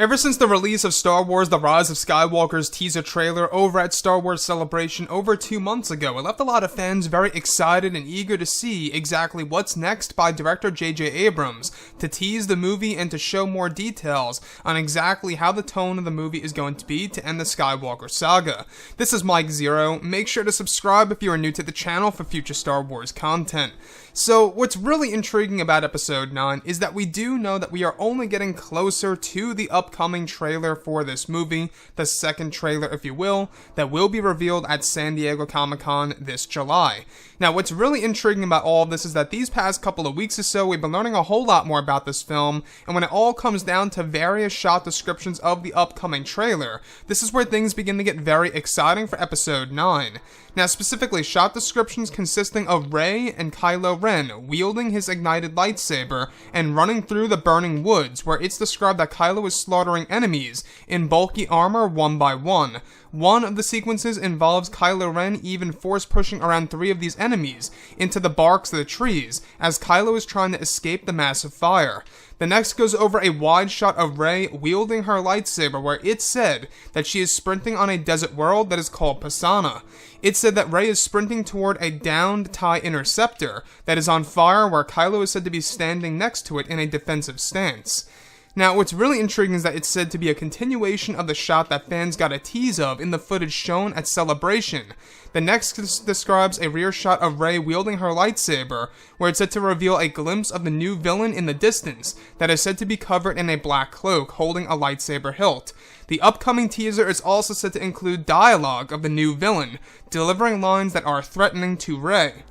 Ever since the release of Star Wars The Rise of Skywalker's teaser trailer over at Star Wars Celebration over 2 months ago, it left a lot of fans very excited and eager to see exactly what's next by director J.J. Abrams, to tease the movie and to show more details on exactly how the tone of the movie is going to be to end the Skywalker saga. This is Mike Zero. Make sure to subscribe if you are new to the channel for future Star Wars content. So, what's really intriguing about Episode 9 is that we do know that we are only getting closer to the upcoming trailer for this movie, the second trailer if you will, that will be revealed at San Diego Comic-Con this July. Now, what's really intriguing about all of this is that these past couple of weeks or so, we've been learning a whole lot more about this film, and when it all comes down to various shot descriptions of the upcoming trailer, this is where things begin to get very exciting for Episode 9. Now, specifically, shot descriptions consisting of Rey and Kylo Ren wielding his ignited lightsaber and running through the burning woods, where it's described that Kylo is slaughtering enemies in bulky armor one by one. One of the sequences involves Kylo Ren even force pushing around 3 of these enemies into the barks of the trees as Kylo is trying to escape the massive fire. The next goes over a wide shot of Rey wielding her lightsaber, where it's said that she is sprinting on a desert world that is called Pisana. It's said that Rey is sprinting toward a downed TIE interceptor that is on fire, where Kylo is said to be standing next to it in a defensive stance. Now, what's really intriguing is that it's said to be a continuation of the shot that fans got a tease of in the footage shown at Celebration. The next describes a rear shot of Rey wielding her lightsaber, where it's said to reveal a glimpse of the new villain in the distance that is said to be covered in a black cloak holding a lightsaber hilt. The upcoming teaser is also said to include dialogue of the new villain, delivering lines that are threatening to Rey.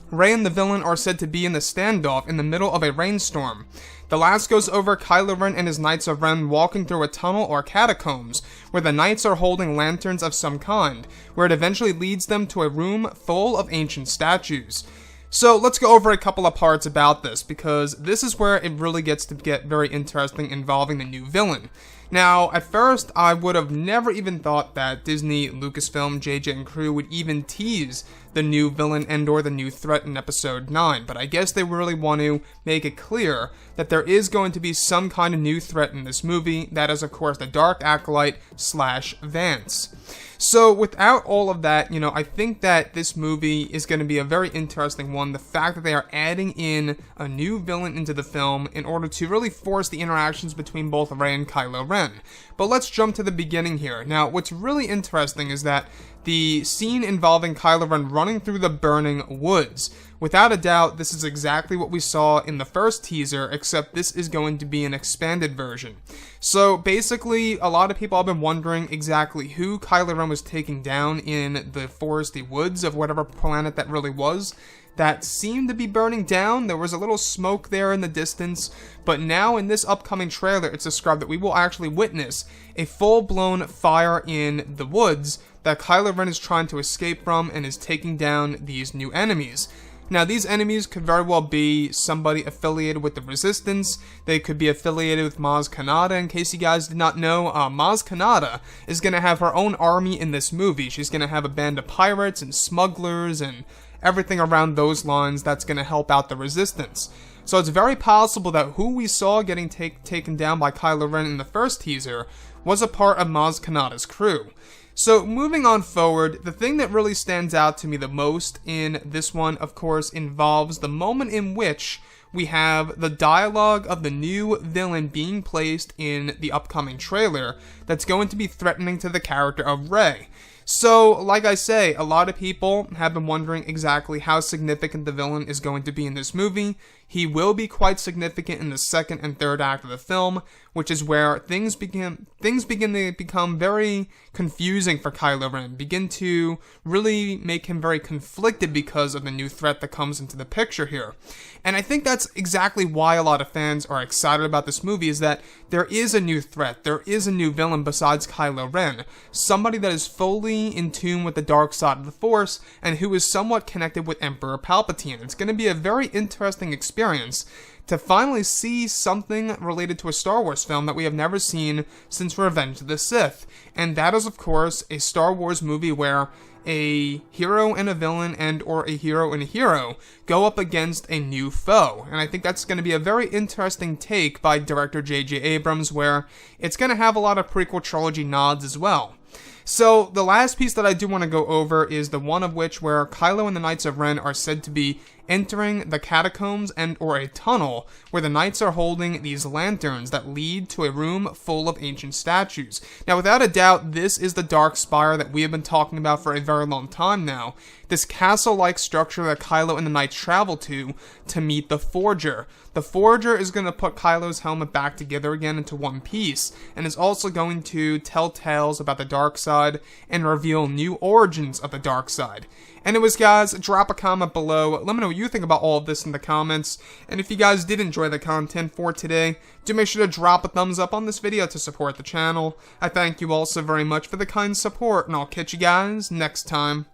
Rey and the villain are said to be in the standoff in the middle of a rainstorm. The last goes over Kylo Ren and his Knights of Ren walking through a tunnel or catacombs, where the knights are holding lanterns of some kind, where it eventually leads them to a room full of ancient statues. So let's go over a couple of parts about this, because this is where it really gets to get very interesting involving the new villain. Now, at first, I would have never even thought that Disney, Lucasfilm, JJ, and crew would even tease the new villain and or the new threat in Episode 9, but I guess they really want to make it clear that there is going to be some kind of new threat in this movie. That is, of course, the Dark Acolyte / Vance. So, without all of that, I think that this movie is going to be a very interesting one. The fact that they are adding in a new villain into the film in order to really force the interactions between both Rey and Kylo Ren. But let's jump to the beginning here. Now, what's really interesting is that the scene involving Kylo Ren running through the burning woods. Without a doubt, this is exactly what we saw in the first teaser, except this is going to be an expanded version. So basically, a lot of people have been wondering exactly who Kylo Ren was taking down in the foresty woods of whatever planet that really was. That seemed to be burning down. There was a little smoke there in the distance, but now in this upcoming trailer, it's described that we will actually witness a full-blown fire in the woods that Kylo Ren is trying to escape from and is taking down these new enemies. Now, these enemies could very well be somebody affiliated with the Resistance. They could be affiliated with Maz Kanata. In case you guys did not know, Maz Kanata is going to have her own army in this movie. She's going to have a band of pirates and smugglers and everything around those lines that's going to help out the Resistance. So it's very possible that who we saw getting taken down by Kylo Ren in the first teaser was a part of Maz Kanata's crew. So moving on forward, the thing that really stands out to me the most in this one, of course, involves the moment in which we have the dialogue of the new villain being placed in the upcoming trailer that's going to be threatening to the character of Rey. So, like I say, a lot of people have been wondering exactly how significant the villain is going to be in this movie. He will be quite significant in the second and third act of the film, which is where things begin to become very confusing for Kylo Ren, begin to really make him very conflicted because of the new threat that comes into the picture here. And I think that's exactly why a lot of fans are excited about this movie, is that there is a new threat, there is a new villain besides Kylo Ren, somebody that is fully in tune with the dark side of the Force, and who is somewhat connected with Emperor Palpatine. It's going to be a very interesting experience to finally see something related to a Star Wars film that we have never seen since Revenge of the Sith. And that is, of course, a Star Wars movie where a hero and a villain and or a hero and a hero go up against a new foe. And I think that's going to be a very interesting take by director J.J. Abrams, where it's going to have a lot of prequel trilogy nods as well. So, the last piece that I do want to go over is the one of which where Kylo and the Knights of Ren are said to be entering the catacombs and or a tunnel where the knights are holding these lanterns that lead to a room full of ancient statues. Now, without a doubt, this is the Dark Spire that we have been talking about for a very long time now. This castle-like structure that Kylo and the knights travel to meet the Forger. The Forger is going to put Kylo's helmet back together again into one piece, and is also going to tell tales about the dark side and reveal new origins of the dark side. Anyways, guys, drop a comment below. Let me know what you think about all of this in the comments. And if you guys did enjoy the content for today, do make sure to drop a thumbs up on this video to support the channel. I thank you all so very much for the kind support, and I'll catch you guys next time.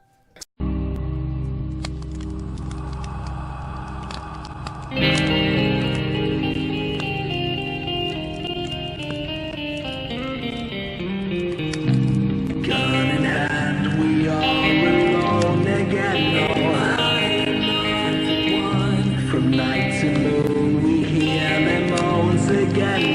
Night to moon, we hear them moans again.